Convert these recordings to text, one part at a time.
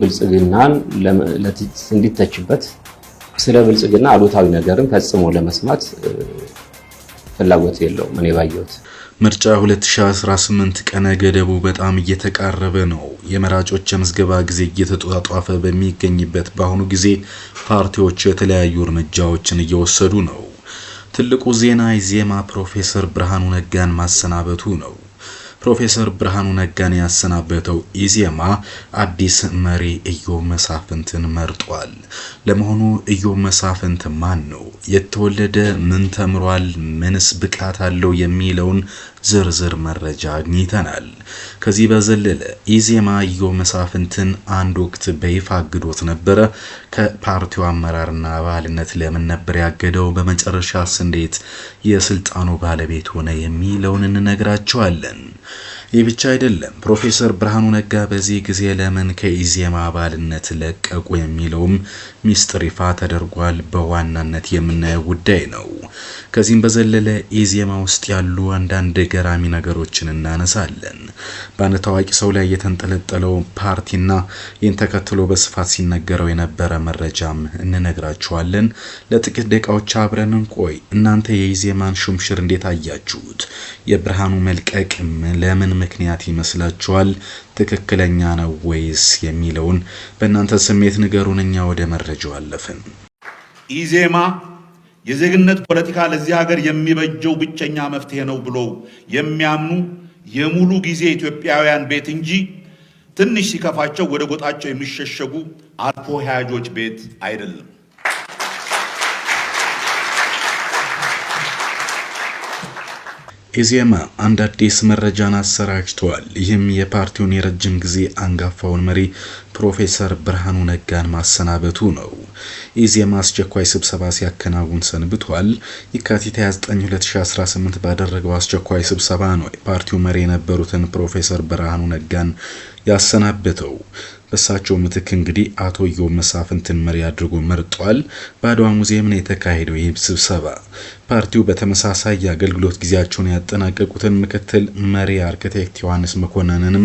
ብልጽግናን እንዲተችበት ስለ ብልጽግና አሉታዊ ነገርን ፈጽሞ ለመስማት ፍላጎት የለውም። እኔ ባየሁት ምርጫ 2018 ቀነ ገደቡ በጣም እየተቃረበ ነው። የመራጮች የምዝገባ ጊዜ እየተጧጧፈ በሚገኝበት በአሁኑ ጊዜ ፓርቲዎች የተለያዩ እርምጃዎችን እየወሰዱ ነው። ትልቁ ዜና ኢዜማ ፕሮፌሰር ብርሃኑ ነጋን ማሰናበቱ ነው። ፕሮፌሰር ብርሃኑ ነጋን ያሰናበተው ኢዜማ አዲስ መሪ ኢዮብ መሳፍንትን መርጧል። ለመሆኑ ኢዮብ መሳፍንት ማን ነው? የተወለደ ምን ተምሯል? ምንስ ብቃት አለው? የሚለውን ዝርዝር መረጃ አግኝተናል። ከዚህ በዘለለ ኢዜማ ኢዮብ መሳፍንትን አንድ ወቅት በይፋ አግዶት ነበረ። ከፓርቲው አመራርና አባልነት ለምን ነበር ያገደው? በመጨረሻስ እንዴት የስልጣኑ ባለቤት ሆነ? የሚለውን እንነግራቸዋለን። ይህ ብቻ አይደለም። ፕሮፌሰር ብርሃኑ ነጋ በዚህ ጊዜ ለምን ከኢዜማ አባልነት ለቀቁ የሚለውም ሚስጥር ይፋ ተደርጓል። በዋናነት የምናየው ጉዳይ ነው። ከዚህም በዘለለ ኢዜማ ውስጥ ያሉ አንዳንድ ገራሚ ነገሮችን እናነሳለን። በአንድ ታዋቂ ሰው ላይ የተንጠለጠለው ፓርቲና ይህን ተከትሎ በስፋት ሲነገረው የነበረ መረጃም እንነግራችኋለን። ለጥቂት ደቂቃዎች አብረን እንቆይ። እናንተ የኢዜማን ሹምሽር እንዴት አያችሁት? የብርሃኑ መልቀቅ ለምን ምክንያት ይመስላችኋል? ትክክለኛ ነው ወይስ የሚለውን በእናንተ ስሜት ንገሩን። እኛ ወደ መረጃው አለፍን። ኢዜማ የዜግነት ፖለቲካ ለዚህ ሀገር የሚበጀው ብቸኛ መፍትሄ ነው ብሎ የሚያምኑ የሙሉ ጊዜ ኢትዮጵያውያን ቤት እንጂ ትንሽ ሲከፋቸው ወደ ጎጣቸው የሚሸሸጉ አልፎ ሀያጆች ቤት አይደለም። ኢዜማ አንድ አዲስ መረጃን አሰራጭቷል። ይህም የፓርቲውን የረጅም ጊዜ አንጋፋውን መሪ ፕሮፌሰር ብርሃኑ ነጋን ማሰናበቱ ነው። ኢዜማ አስቸኳይ ስብሰባ ሲያከናውን ሰንብቷል። የካቲት 29 2018 ባደረገው አስቸኳይ ስብሰባ ነው የፓርቲው መሪ የነበሩትን ፕሮፌሰር ብርሃኑ ነጋን ያሰናበተው። በሳቸው ምትክ እንግዲህ አቶ ኢዮብ መሳፍንትን መሪ አድርጎ መርጧል። በአድዋ ሙዚየም ነው የተካሄደው ይህ ስብሰባ። ፓርቲው በተመሳሳይ የአገልግሎት ጊዜያቸውን ያጠናቀቁትን ምክትል መሪ አርክቴክት ዮሐንስ መኮንንንም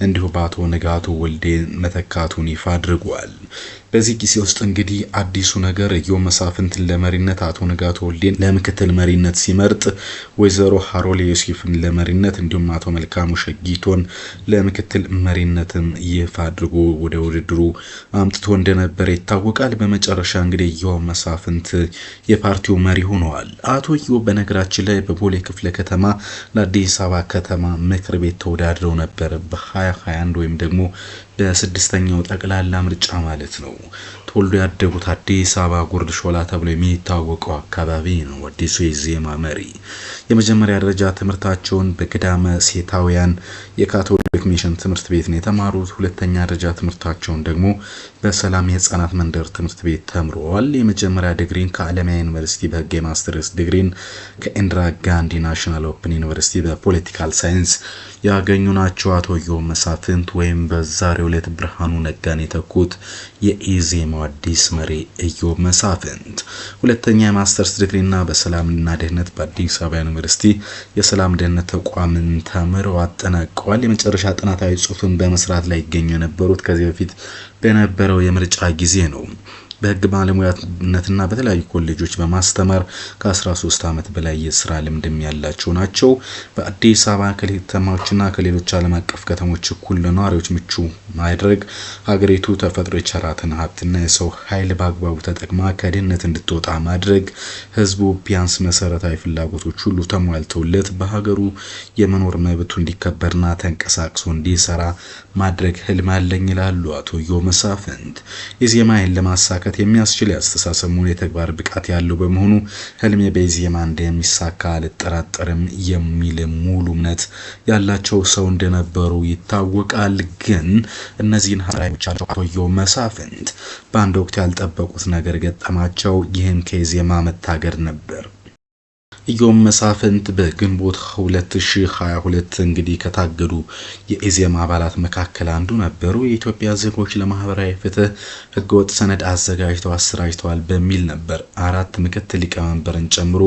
እንዲሁ በአቶ ንጋቱ ወልዴ መተካቱን ይፋ አድርጓል። በዚህ ጊዜ ውስጥ እንግዲህ አዲሱ ነገር ኢዮብ መሳፍንትን ለመሪነት፣ አቶ ንጋቱ ወልዴን ለምክትል መሪነት ሲመርጥ ወይዘሮ ሃሮሌ ዮሴፍን ለመሪነት እንዲሁም አቶ መልካሙ ሸጊቶን ለምክትል መሪነትም ይፋ አድርጎ ወደ ውድድሩ አምጥቶ እንደነበር ይታወቃል። በመጨረሻ እንግዲህ ኢዮብ መሳፍንት የፓርቲው መሪ ሆነዋል። አቶ ኢዮብ በነገራችን ላይ በቦሌ ክፍለ ከተማ ለአዲስ አበባ ከተማ ምክር ቤት ተወዳድረው ነበር በ2021 ወይም ደግሞ በስድስተኛው ጠቅላላ ምርጫ ማለት ነው። ተወልዶ ያደጉት አዲስ አበባ ጉርድ ሾላ ተብሎ የሚታወቀው አካባቢ ነው። አዲሱ የኢዜማ መሪ የመጀመሪያ ደረጃ ትምህርታቸውን በገዳመ ሴታውያን የካቶሊክ ሚሽን ትምህርት ቤት ነው የተማሩት። ሁለተኛ ደረጃ ትምህርታቸውን ደግሞ በሰላም የህፃናት መንደር ትምህርት ቤት ተምረዋል። የመጀመሪያ ዲግሪን ከአለሚያ ዩኒቨርሲቲ በህግ፣ የማስተርስ ዲግሪን ከኢንዲራ ጋንዲ ናሽናል ኦፕን ዩኒቨርሲቲ በፖለቲካል ሳይንስ ያገኙ ናቸው። አቶ ኢዮብ መሳፍንት ወይም በዛሬው ዕለት ብርሃኑ ነጋን የተኩት የኢዜማው አዲስ መሪ ኢዮብ መሳፍንት ሁለተኛ የማስተርስ ዲግሪና በሰላምና ደህንነት በአዲስ አበባ ዩኒቨርሲቲ የሰላም ደህንነት ተቋምን ተምረው አጠናቀዋል። የመጨረሻ ጥናታዊ ጽሑፍን በመስራት ላይ ይገኙ የነበሩት ከዚህ በፊት በነበረው የምርጫ ጊዜ ነው። በህግ ባለሙያነትና በተለያዩ ኮሌጆች በማስተማር ከ13 ዓመት በላይ የስራ ልምድም ያላቸው ናቸው። በአዲስ አበባ ከተማዎችና ከሌሎች ዓለም አቀፍ ከተሞች እኩል ለነዋሪዎች ምቹ ማድረግ፣ ሀገሪቱ ተፈጥሮ የቸራትን ሀብትና የሰው ኃይል በአግባቡ ተጠቅማ ከድህነት እንድትወጣ ማድረግ፣ ህዝቡ ቢያንስ መሰረታዊ ፍላጎቶች ሁሉ ተሟልተውለት በሀገሩ የመኖር መብቱ እንዲከበርና ተንቀሳቅሶ እንዲሰራ ማድረግ ህልም አለኝ ይላሉ አቶ ኢዮብ መሳፍንት። ኢዜማን ለማሳካት የሚያስችል ያስተሳሰብ ሙሉ የተግባር ብቃት ያለው በመሆኑ ህልሜ በኢዜማ እንደሚሳካ አልጠራጠርም የሚል ሙሉ እምነት ያላቸው ሰው እንደነበሩ ይታወቃል። ግን እነዚህን ሀሳቦች አቶ ኢዮብ መሳፍንት በአንድ ወቅት ያልጠበቁት ነገር ገጠማቸው። ይህም ከኢዜማ መታገድ ነበር። ኢዮብ መሳፍንት በግንቦት 2022 እንግዲህ ከታገዱ የኢዜማ አባላት መካከል አንዱ ነበሩ። የኢትዮጵያ ዜጎች ለማህበራዊ ፍትህ ህገወጥ ሰነድ አዘጋጅተው አሰራጭተዋል በሚል ነበር 4 ምክትል ሊቀመንበርን ጨምሮ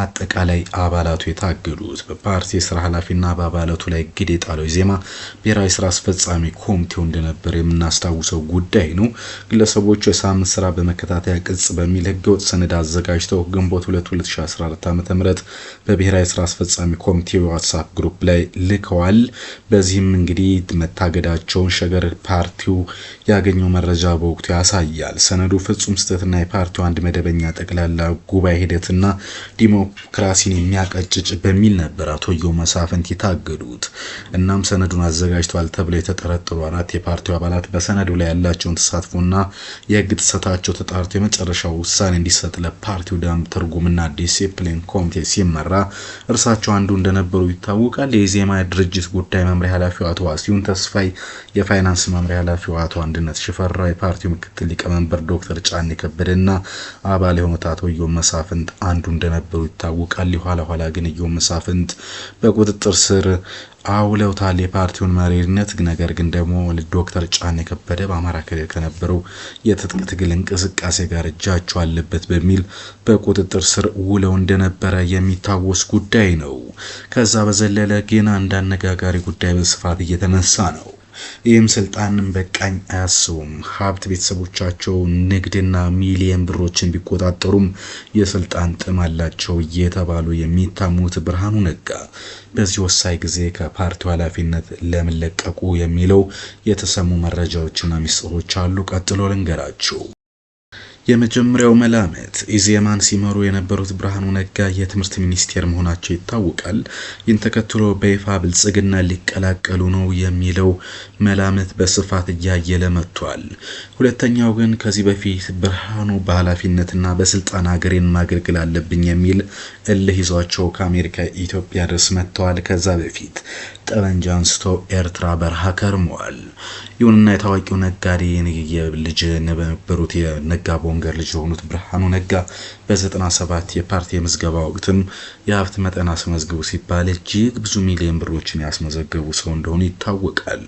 አጠቃላይ አባላቱ የታገዱት። በፓርቲ ስራ ኃላፊና በአባላቱ ላይ እግድ የጣለው ኢዜማ ብሔራዊ ስራ አስፈጻሚ ኮሚቴው እንደነበር የምናስታውሰው ጉዳይ ነው። ግለሰቦቹ የሳምንት ስራ በመከታተያ ቅጽ በሚል ህገወጥ ሰነድ አዘጋጅተው ግንቦት 2014 ዓ.ም በብሔራዊ ስራ አስፈጻሚ ኮሚቴው ዋትስአፕ ግሩፕ ላይ ልከዋል። በዚህም እንግዲህ መታገዳቸውን ሸገር ፓርቲው ያገኘው መረጃ በወቅቱ ያሳያል። ሰነዱ ፍጹም ስህተትና የፓርቲው አንድ መደበኛ ጠቅላላ ጉባኤ ሂደትና ዲሞክራሲን የሚያቀጭጭ በሚል ነበር አቶ ኢዮብ መሳፍንት የታገዱት። እናም ሰነዱን አዘጋጅተዋል ተብለው የተጠረጠሩ 4 የፓርቲው አባላት በሰነዱ ላይ ያላቸውን ተሳትፎና የህግ ጥሰታቸው ተጣርቶ የመጨረሻው ውሳኔ እንዲሰጥ ለፓርቲው ደንብ ትርጉምና ዲሲፕሊን ኮሚቴ ሲመራ እርሳቸው አንዱ እንደነበሩ ይታወቃል። የኢዜማ ድርጅት ጉዳይ መምሪያ ኃላፊው አቶ ዋሲሁን ተስፋይ፣ የፋይናንስ መምሪያ ኃላፊው አቶ አንድነት ሽፈራው፣ የፓርቲው ምክትል ሊቀመንበር ዶክተር ጫኔ ከበደና አባል የሆኑት አቶ ኢዮብ መሳፍንት አንዱ እንደነበሩ ይታወቃል። ኋላ ግን ኢዮብ መሳፍንት በቁጥጥር ስር አውለውታል የፓርቲውን መሪነት። ነገር ግን ደግሞ ዶክተር ጫኔ ከበደ በአማራ ክልል ከነበረው የትጥቅ ትግል እንቅስቃሴ ጋር እጃቸው አለበት በሚል በቁጥጥር ስር ውለው እንደነበረ የሚታወስ ጉዳይ ነው። ከዛ በዘለለ ግን አንድ አነጋጋሪ ጉዳይ በስፋት እየተነሳ ነው። ይህም ስልጣንን በቃኝ አያስቡም። ሀብት ቤተሰቦቻቸው ንግድና ሚሊየን ብሮችን ቢቆጣጠሩም የስልጣን ጥም አላቸው እየተባሉ የሚታሙት ብርሃኑ ነጋ በዚህ ወሳኝ ጊዜ ከፓርቲው ኃላፊነት ለምን ለቀቁ የሚለው የተሰሙ መረጃዎችና ሚስጥሮች አሉ። ቀጥሎ ልንገራችሁ። የመጀመሪያው መላምት ኢዜማን ሲመሩ የነበሩት ብርሃኑ ነጋ የትምህርት ሚኒስቴር መሆናቸው ይታወቃል። ይህን ተከትሎ በይፋ ብልጽግና ሊቀላቀሉ ነው የሚለው መላምት በስፋት እያየለ መጥቷል። ሁለተኛው ግን ከዚህ በፊት ብርሃኑ በኃላፊነትና በስልጣን ሀገሬን ማገልገል አለብኝ የሚል እልህ ይዟቸው ከአሜሪካ ኢትዮጵያ ድረስ መጥተዋል። ከዛ በፊት ጠመንጃ አንስተው ኤርትራ በረሃ ከርመዋል። ይሁንና የታዋቂው ነጋዴ የልጅ ነበሩት የነጋ ቦንገር ልጅ የሆኑት ብርሃኑ ነጋ በ97 የፓርቲ የምዝገባ ወቅትም የሀብት መጠን አስመዝግቡ ሲባል እጅግ ብዙ ሚሊዮን ብሮችን ያስመዘገቡ ሰው እንደሆኑ ይታወቃል።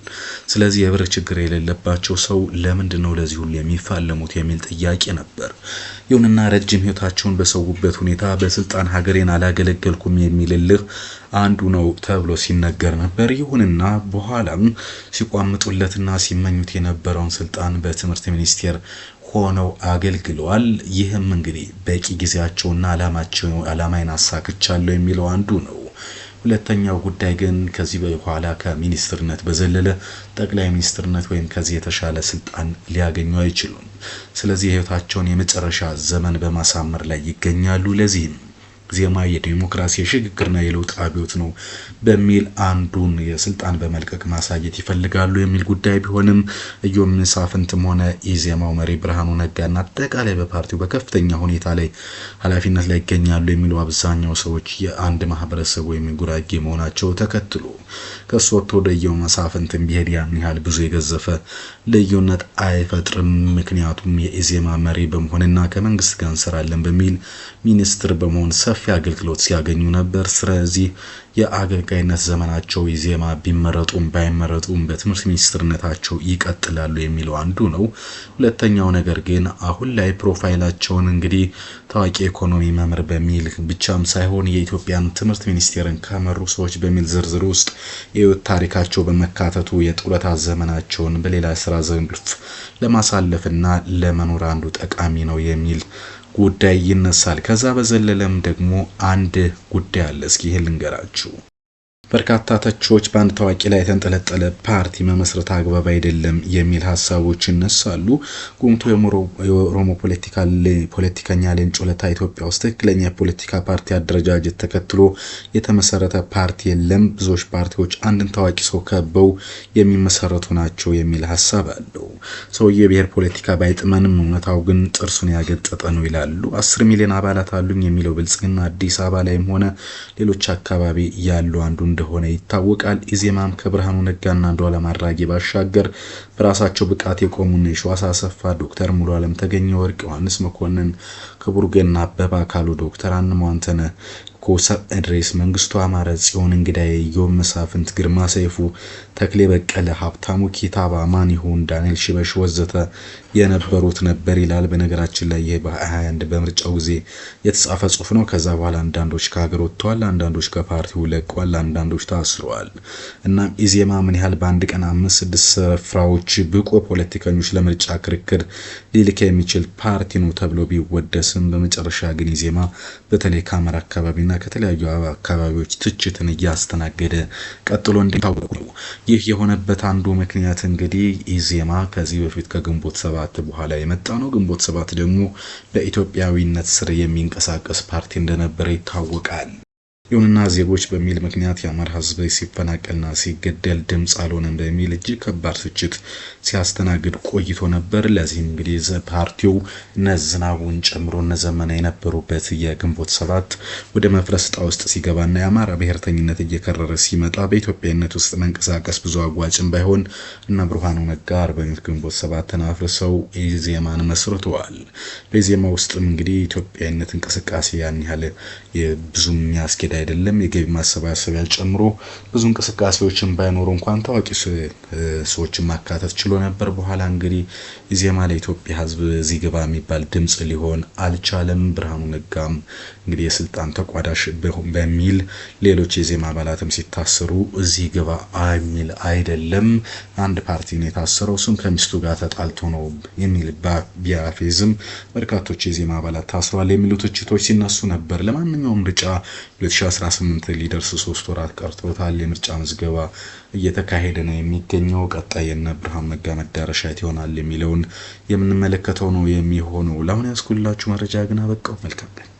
ስለዚህ የብር ችግር የሌለባቸው ሰው ለምንድን ነው ለዚህ ሁሉ የሚፋለሙት የሚል ጥያቄ ነበር። ይሁንና ረጅም ህይወታቸውን በሰውበት ሁኔታ በስልጣን ሀገሬን አላገለገልኩም የሚልልህ አንዱ ነው ተብሎ ሲነገር ነበር። ይሁንና በኋላም ሲቋምጡለትና ሲመኙት የነበረውን ስልጣን በትምህርት ሚኒስቴር ሆነው አገልግለዋል። ይህም እንግዲህ በቂ ጊዜያቸውና አላማዬን አሳክቻለሁ የሚለው አንዱ ነው። ሁለተኛው ጉዳይ ግን ከዚህ በኋላ ከሚኒስትርነት በዘለለ ጠቅላይ ሚኒስትርነት ወይም ከዚህ የተሻለ ስልጣን ሊያገኙ አይችሉም። ስለዚህ ህይወታቸውን የመጨረሻ ዘመን በማሳመር ላይ ይገኛሉ። ለዚህም ዜማ የዲሞክራሲ የሽግግርና የለውጥ አብዮት ነው በሚል አንዱን የስልጣን በመልቀቅ ማሳየት ይፈልጋሉ የሚል ጉዳይ ቢሆንም ኢዮብ መሳፍንትም ሆነ ኢዜማው መሪ ብርሃኑ ነጋና አጠቃላይ በፓርቲው በከፍተኛ ሁኔታ ላይ ኃላፊነት ላይ ይገኛሉ የሚሉ አብዛኛው ሰዎች የአንድ ማህበረሰብ ወይም ጉራጌ መሆናቸው ተከትሎ ከሱ ወጥቶ ወደ ኢዮብ መሳፍንት ቢሄድ ያን ያህል ብዙ የገዘፈ ልዩነት አይፈጥርም። ምክንያቱም የኢዜማ መሪ በመሆንና ከመንግስት ጋር እንሰራለን በሚል ሚኒስትር በመሆን ሰፊ አገልግሎት ሲያገኙ ነበር። ስለዚህ የአገልጋይነት ዘመናቸው ኢዜማ ቢመረጡም ባይመረጡም በትምህርት ሚኒስትርነታቸው ይቀጥላሉ የሚለው አንዱ ነው። ሁለተኛው ነገር ግን አሁን ላይ ፕሮፋይላቸውን እንግዲህ ታዋቂ ኢኮኖሚ መምህር በሚል ብቻም ሳይሆን የኢትዮጵያን ትምህርት ሚኒስቴርን ከመሩ ሰዎች በሚል ዝርዝር ውስጥ የህይወት ታሪካቸው በመካተቱ የጡረታ ዘመናቸውን በሌላ ስራ ዘርፍ ለማሳለፍና ለመኖር አንዱ ጠቃሚ ነው የሚል ጉዳይ ይነሳል። ከዛ በዘለለም ደግሞ አንድ ጉዳይ አለ። እስኪ ይሄን ልንገራችሁ። በርካታ ተቾች በአንድ ታዋቂ ላይ የተንጠለጠለ ፓርቲ መመስረት አግባብ አይደለም የሚል ሀሳቦች ይነሳሉ። ጉምቱ የኦሮሞ ፖለቲከኛ ሌንጮ ለታ ኢትዮጵያ ውስጥ ትክክለኛ የፖለቲካ ፓርቲ አደረጃጀት ተከትሎ የተመሰረተ ፓርቲ የለም፣ ብዙዎች ፓርቲዎች አንድን ታዋቂ ሰው ከበው የሚመሰረቱ ናቸው የሚል ሀሳብ አለው። ሰውዬ የብሔር ፖለቲካ ባይጥመንም እውነታው ግን ጥርሱን ያገጠጠ ነው ይላሉ። 10 ሚሊዮን አባላት አሉኝ የሚለው ብልጽግና አዲስ አበባ ላይም ሆነ ሌሎች አካባቢ ያሉ አንዱ እንደሆነ ይታወቃል። ኢዜማም ከብርሃኑ ነጋና አንዱዓለም አራጌ ባሻገር በራሳቸው ብቃት የቆሙና የሺዋስ አሰፋ፣ ዶክተር ሙሉዓለም ተገኘ ወርቅ፣ ዮሐንስ መኮንን፣ ክቡር ገና አበባ ካሉ፣ ዶክተር አንሙ አንተነህ፣ ኮሰብ እድሪስ፣ መንግስቱ አማረ፣ ጽዮን እንግዳዬ፣ ዮም መሳፍንት፣ ግርማ ሰይፉ፣ ተክሌ በቀለ፣ ሀብታሙ ኪታባ፣ ማን ይሁን፣ ዳንኤል ሽበሽ ወዘተ የነበሩት ነበር ይላል። በነገራችን ላይ ይሄ በ21 በምርጫው ጊዜ የተጻፈ ጽሁፍ ነው። ከዛ በኋላ አንዳንዶች ከሀገር ወጥተዋል፣ አንዳንዶች ከፓርቲው ለቀዋል፣ አንዳንዶች ታስረዋል። እናም ኢዜማ ምን ያህል በአንድ ቀን 5-6 ስፍራዎች ብቁ ፖለቲከኞች ለምርጫ ክርክር ሊልክ የሚችል ፓርቲ ነው ተብሎ ቢወደስም በመጨረሻ ግን ኢዜማ በተለይ ከአማራ አካባቢና ከተለያዩ አካባቢዎች ትችትን እያስተናገደ ቀጥሎ እንዲታወቁ ነው። ይህ የሆነበት አንዱ ምክንያት እንግዲህ ኢዜማ ከዚህ በፊት ከግንቦት ሰባት በኋላ የመጣ ነው። ግንቦት ሰባት ደግሞ በኢትዮጵያዊነት ስር የሚንቀሳቀስ ፓርቲ እንደነበረ ይታወቃል። ይሁንና ዜጎች በሚል ምክንያት የአማራ ህዝብ ሲፈናቀልና ሲገደል ድምጽ አልሆነም በሚል እጅግ ከባድ ትችት ሲያስተናግድ ቆይቶ ነበር። ለዚህ እንግዲህ ፓርቲው ዝናቡን ጨምሮ ዘመነ የነበሩበት የግንቦት ሰባት ወደ መፍረስ ዕጣ ውስጥ ሲገባና የአማራ ብሔርተኝነት እየከረረ ሲመጣ በኢትዮጵያዊነት ውስጥ መንቀሳቀስ ብዙ አጓጭም ባይሆን እና ብርሃኑ ነጋ አርበኞች ግንቦት ሰባትን አፍርሰው ኢዜማን መስርተዋል። በኢዜማ ውስጥም እንግዲህ ኢትዮጵያዊነት እንቅስቃሴ ያን ያህል ብዙ የሚያስኬድ አይደለም። የገቢ ማሰባሰቢያ ጨምሮ ብዙ እንቅስቃሴዎችን ባይኖሩ እንኳን ታዋቂ ሰዎችን ማካተት ችሎ ነበር። በኋላ እንግዲህ ኢዜማ ለኢትዮጵያ ህዝብ እዚህ ግባ የሚባል ድምጽ ሊሆን አልቻለም። ብርሃኑ ነጋም እንግዲህ የስልጣን ተቋዳሽ በሚል ሌሎች የኢዜማ አባላትም ሲታሰሩ እዚህ ግባ የሚል አይደለም፣ አንድ ፓርቲ ነው የታሰረው፣ እሱም ከሚስቱ ጋር ተጣልቶ ነው የሚል ቢያፌዝም በርካቶች የኢዜማ አባላት ታስረዋል የሚሉ ትችቶች ሲነሱ ነበር። ለማንኛውም ምርጫ 2018 ሊደርስ 3 ወራት ቀርቶታል። የምርጫ ምዝገባ እየተካሄደ ነው የሚገኘው። ቀጣይ የነ ብርሃኑ ነጋ መዳረሻ ይሆናል የሚለውን የምንመለከተው ነው የሚሆነው። ለአሁን ያስኩላችሁ መረጃ ግን አበቃው። መልካም